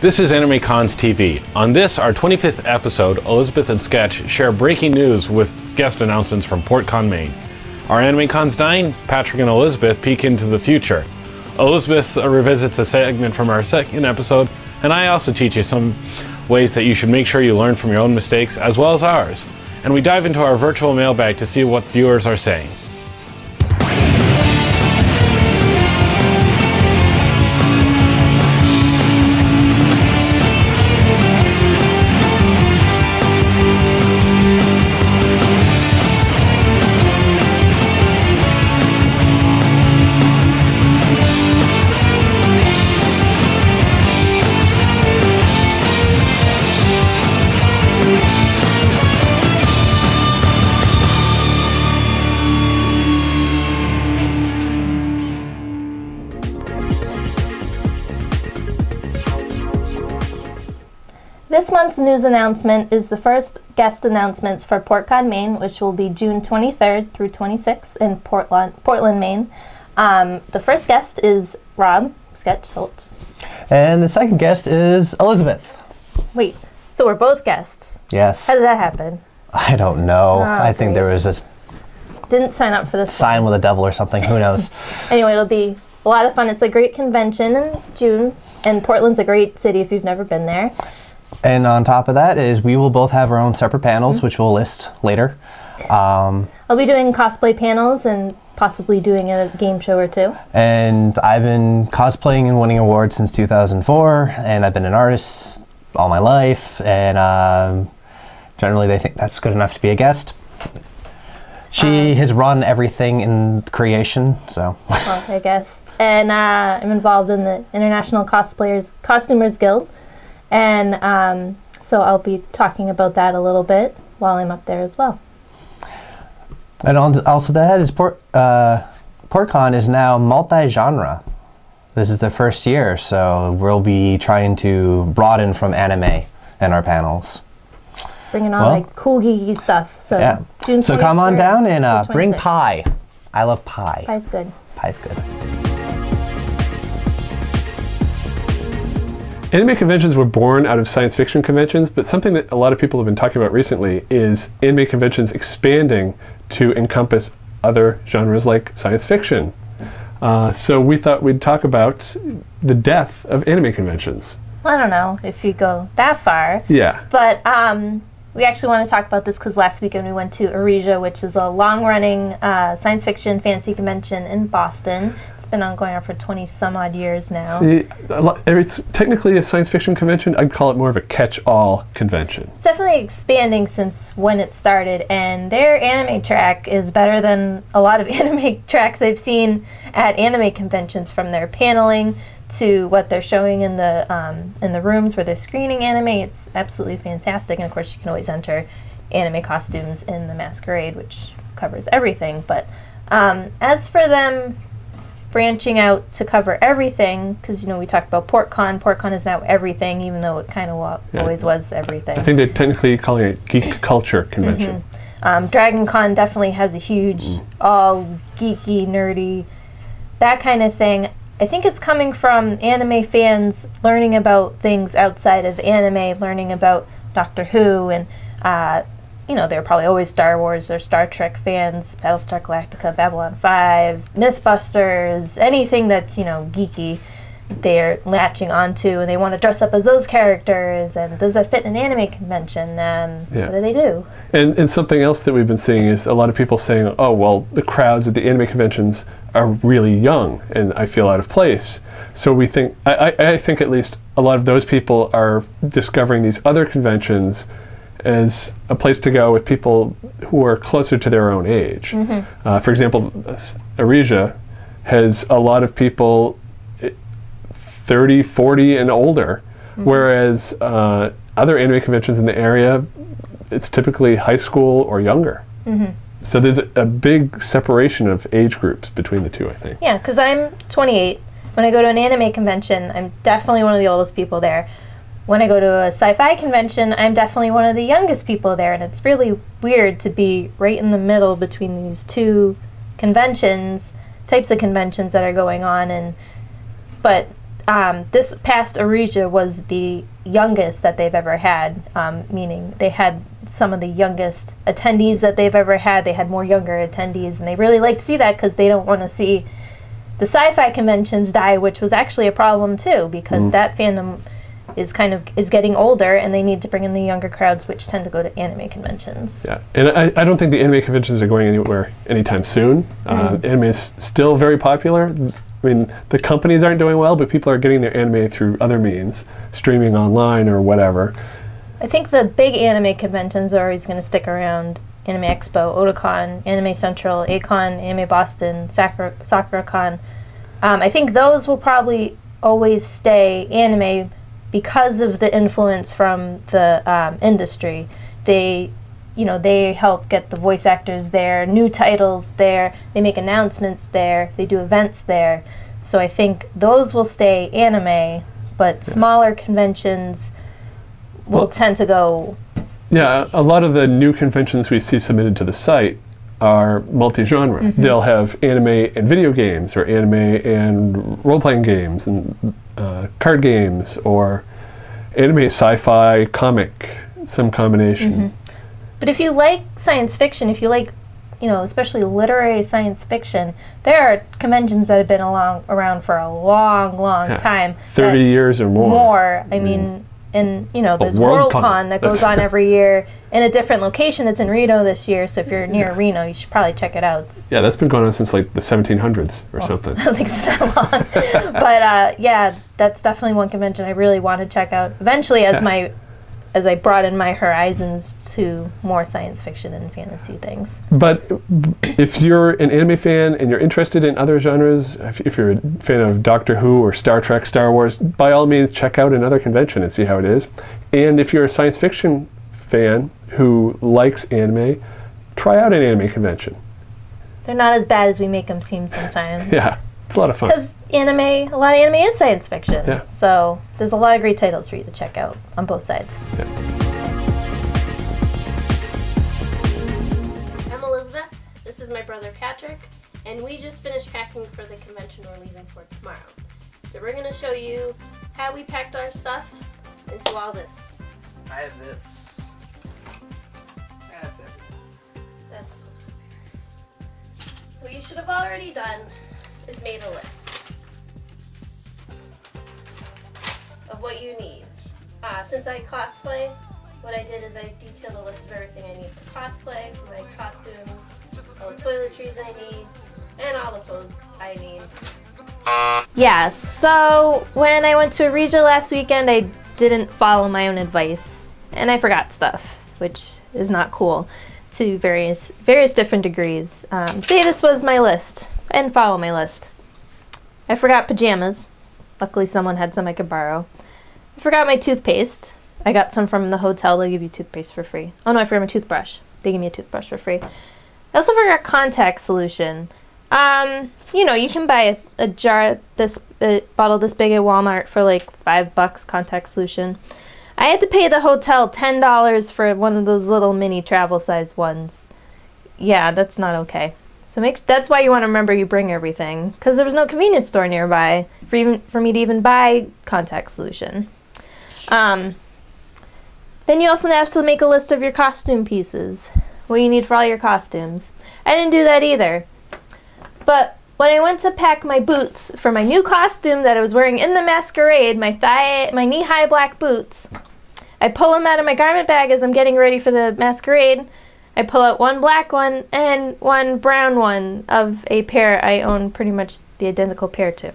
This is AnimeCons TV. On this, our 25th episode, Elizabeth and Sketch share breaking news with guest announcements from PortConMaine. Our AnimeCons 9, Patrick and Elizabeth peek into the future. Elizabeth revisits a segment from our second episode, and I also teach you some ways that you should make sure you learn from your own mistakes as well as ours. And we dive into our virtual mailbag to see what viewers are saying. This month's news announcement is the first guest announcements for PortConMaine, which will be June 23rd through 26th in Portland, Maine. The first guest is Rob, Sketch Schultz. And the second guest is Elizabeth. Wait, so we're both guests? Yes. How did that happen? I don't know. Oh, I think there was a didn't sign up for this sign with a devil or something. Who knows? Anyway, it'll be a lot of fun. It's a great convention in June, and Portland's a great city if you've never been there. And on top of that is we will both have our own separate panels, which we'll list later. I'll be doing cosplay panels and possibly doing a game show or two. And I've been cosplaying and winning awards since 2004, and I've been an artist all my life, and generally they think that's good enough to be a guest. She has run everything in creation, so. Well, I guess. And I'm involved in the International Costumers Guild. And so I'll be talking about that a little bit while I'm up there as well. And also that is PortCon is now multi-genre. This is the first year, so we'll be trying to broaden from anime in our panels. Bringing on like cool geeky stuff. So yeah. June 23rd, so come on down and bring pie. I love pie. Pie's good. Pie's good. Anime conventions were born out of science fiction conventions, but something that a lot of people have been talking about recently is anime conventions expanding to encompass other genres like science fiction. So we thought we'd talk about the death of anime conventions. Well, I don't know if you go that far. Yeah. But we actually want to talk about this because last weekend we went to Aresia, which is a long-running science fiction fantasy convention in Boston. It's been ongoing for 20-some-odd years now. See, it's technically a science fiction convention. I'd call it more of a catch-all convention. It's definitely expanding since when it started, and their anime track is better than a lot of anime tracks I've seen at anime conventions, from their paneling to what they're showing in the rooms where they're screening anime. It's absolutely fantastic, and of course you can always enter anime costumes in the masquerade, which covers everything. But as for them branching out to cover everything, because we talked about PortCon is now everything, even though it kind of always was everything. I think they're technically calling it geek culture convention. Dragon Con definitely has a huge all geeky, nerdy, that kind of thing. I think it's coming from anime fans learning about things outside of anime, learning about Doctor Who, and they're probably always Star Wars or Star Trek fans, Battlestar Galactica, Babylon 5, Mythbusters, anything that's, geeky, they're latching onto, and they want to dress up as those characters, and does that fit in an anime convention, and what do they do? And something else that we've been seeing is a lot of people saying, oh, well, the crowds at the anime conventions are really young, and I feel out of place. So we think, I think at least a lot of those people are discovering these other conventions as a place to go with people who are closer to their own age. For example, Aresia has a lot of people 30, 40 and older, whereas other anime conventions in the area, it's typically high school or younger. So there's a big separation of age groups between the two, I think. Yeah, because I'm 28. When I go to an anime convention, I'm definitely one of the oldest people there. When I go to a sci-fi convention, I'm definitely one of the youngest people there, and it's really weird to be right in the middle between these two types of conventions that are going on. But this past Arija was the youngest that they've ever had, meaning they had some of the youngest attendees that they've ever had. They had more younger attendees, and they really like to see that because they don't want to see the sci-fi conventions die, which was actually a problem too, because that fandom is getting older, and they need to bring in the younger crowds, which tend to go to anime conventions. Yeah, and I don't think the anime conventions are going anywhere anytime soon. Anime is still very popular. I mean, the companies aren't doing well, but people are getting their anime through other means, streaming online or whatever. I think the big anime conventions are always going to stick around. Anime Expo, Otakon, Anime Central, A-Kon, Anime Boston, SakuraCon. I think those will probably always stay anime because of the influence from the industry. They help get the voice actors there, new titles there, they make announcements there, they do events there. So I think those will stay anime, but smaller conventions will tend to go... Yeah, a lot of the new conventions we see submitted to the site are multi-genre. They'll have anime and video games, or anime and role-playing games, and card games, or anime, sci-fi, comic, some combination. But if you like science fiction, if you like, especially literary science fiction, there are conventions that have been around for a long time. 30 years or more. I mean, and there's WorldCon that goes on every year in a different location. It's in Reno this year, so if you're near Reno, you should probably check it out. Yeah, that's been going on since like the 1700s or something. I don't think it's that long. But yeah, that's definitely one convention I really want to check out eventually as I broaden my horizons to more science fiction and fantasy things. But if you're an anime fan and you're interested in other genres, if you're a fan of Doctor Who or Star Trek, Star Wars, by all means check out another convention and see how it is. And if you're a science fiction fan who likes anime, try out an anime convention. They're not as bad as we make them seem sometimes. Yeah, it's a lot of fun. Because a lot of anime is science fiction. Yeah. So there's a lot of great titles for you to check out on both sides. Yeah. I'm Elizabeth. This is my brother Patrick. And we just finished packing for the convention we're leaving for tomorrow. So we're going to show you how we packed our stuff into all this. I have this. That's it. So what you should have already done is made a list of what you need. Since I cosplay, what I did is I detailed a list of everything I need for cosplay, for my costumes, all the toiletries I need, and all the clothes I need. Yeah, so when I went to Arija last weekend, I didn't follow my own advice, and I forgot stuff, which is not cool, to various different degrees. Say this was my list, and follow my list. I forgot pajamas. Luckily someone had some I could borrow. I forgot my toothpaste. I got some from the hotel. They give you toothpaste for free. Oh no, I forgot my toothbrush. They give me a toothbrush for free. I also forgot contact solution. You can buy a jar, bottle this big at Walmart for like $5 contact solution. I had to pay the hotel $10 for one of those little mini travel size ones. Yeah, that's not okay. So that's why you want to remember you bring everything, because there was no convenience store nearby for me to even buy contact solution. Then you also have to make a list of your costume pieces, what you need for all your costumes. I didn't do that either. But when I went to pack my boots for my new costume that I was wearing in the masquerade, my knee-high black boots, I pull them out of my garment bag as I'm getting ready for the masquerade. I pull out one black one and one brown one of a pair I own pretty much the identical pair to.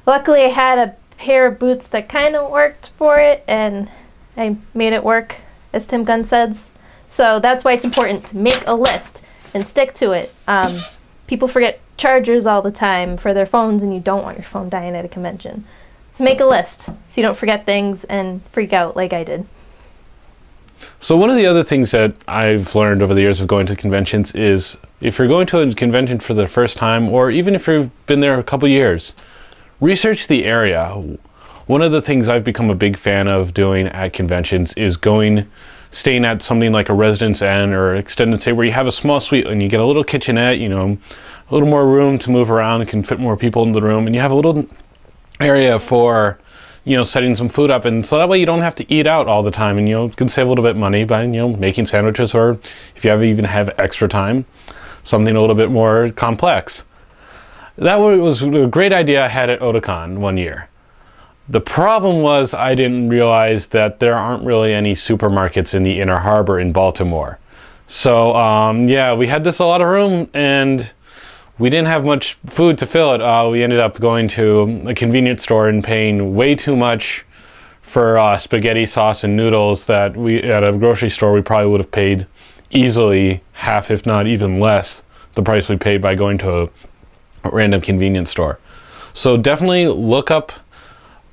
Luckily I had a pair of boots that kind of worked for it, and I made it work, as Tim Gunn says. So that's why it's important to make a list and stick to it. People forget chargers all the time for their phones, and you don't want your phone dying at a convention. So make a list so you don't forget things and freak out like I did. So one of the other things that I've learned over the years of going to conventions is if you're going to a convention for the first time, or even if you've been there a couple years, research the area. One of the things I've become a big fan of doing at conventions is staying at something like a Residence Inn or extended stay, where you have a small suite and you get a little kitchenette, a little more room to move around, and can fit more people in the room, and you have a little area for, you know, setting some food up, and so that way you don't have to eat out all the time, and, you know, can save a little bit of money by, you know, making sandwiches, or if you even have extra time, something a little bit more complex. That was a great idea I had at Otakon one year. The problem was I didn't realize that there aren't really any supermarkets in the Inner Harbor in Baltimore. So yeah, we had this a lot of room, and we didn't have much food to fill it. We ended up going to a convenience store and paying way too much for spaghetti sauce and noodles that we, at a grocery store, we probably would have paid easily half, if not even less, the price we paid by going to a random convenience store. So definitely look up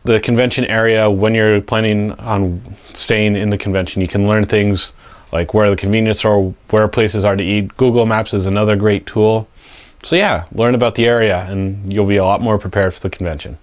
the convention area when you're planning on staying in the convention. You can learn things like where the convenience store, where places are to eat. Google Maps is another great tool. So yeah, learn about the area and you'll be a lot more prepared for the convention.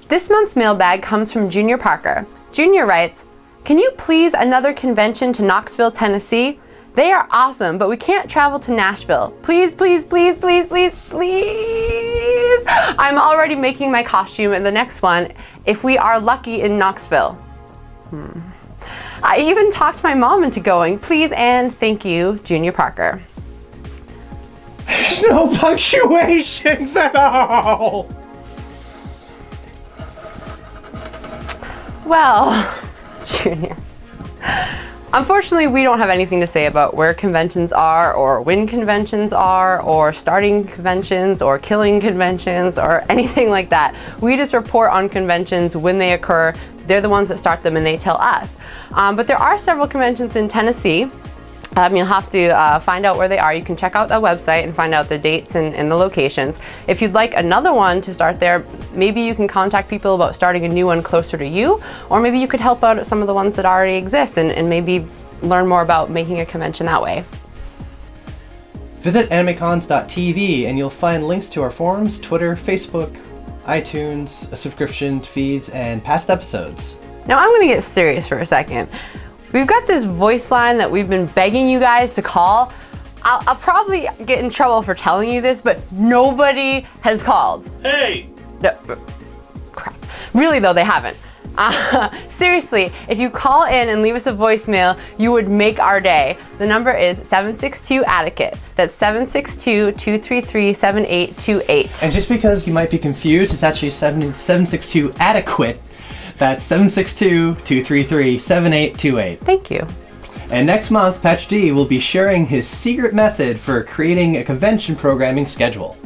This month's mailbag comes from Junior Parker. Junior writes, "Can you please another convention to Knoxville, Tennessee? They are awesome, but we can't travel to Nashville. Please, please, please, please, please, please. I'm already making my costume in the next one if we are lucky in Knoxville." I even talked my mom into going. Please and thank you, Junior Parker. There's no punctuations at all! Well, Junior. Unfortunately, we don't have anything to say about where conventions are, or when conventions are, or starting conventions, or killing conventions, or anything like that. We just report on conventions when they occur. They're the ones that start them and they tell us. But there are several conventions in Tennessee. You'll have to find out where they are. You can check out the website and find out the dates and the locations. If you'd like another one to start there, maybe you can contact people about starting a new one closer to you, or maybe you could help out at some of the ones that already exist and maybe learn more about making a convention that way. Visit AnimeCons TV and you'll find links to our forums, Twitter, Facebook, iTunes, subscription feeds, and past episodes. Now I'm gonna get serious for a second. We've got this voice line that we've been begging you guys to call. I'll probably get in trouble for telling you this, but nobody has called. Hey! No, crap. Really though, they haven't. Seriously, if you call in and leave us a voicemail, you would make our day. The number is 762-ADDICATE. That's 762-233-7828. And just because you might be confused, it's actually 762-ADEQUATE. That's 762-233-7828. Thank you. And next month, Patch D will be sharing his secret method for creating a convention programming schedule.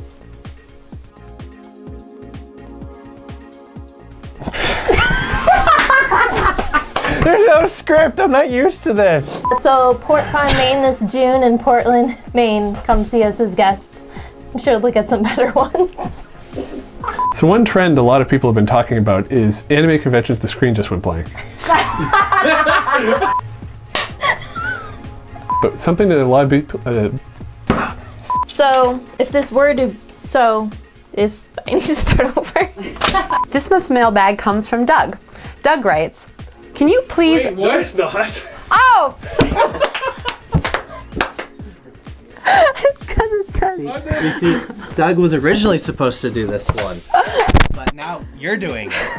There's no script, I'm not used to this. So PortConMaine this June in Portland, Maine. Come see us as guests. I'm sure they'll get some better ones. So one trend a lot of people have been talking about is anime conventions, the screen just went blank. But something that a lot of people... So if this were to... if I need to start over. This month's mailbag comes from Doug. Doug writes, "Can you please..." Wait, what? It's not. Oh! You see, Doug was originally supposed to do this one, but now you're doing it.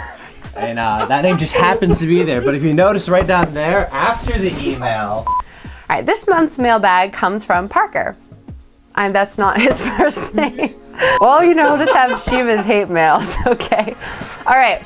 And that name just happens to be there. But if you notice right down there, after the email... All right, this month's mailbag comes from Parker. That's not his first name. Well, you know, just have Shiva's hate mails, okay? All right.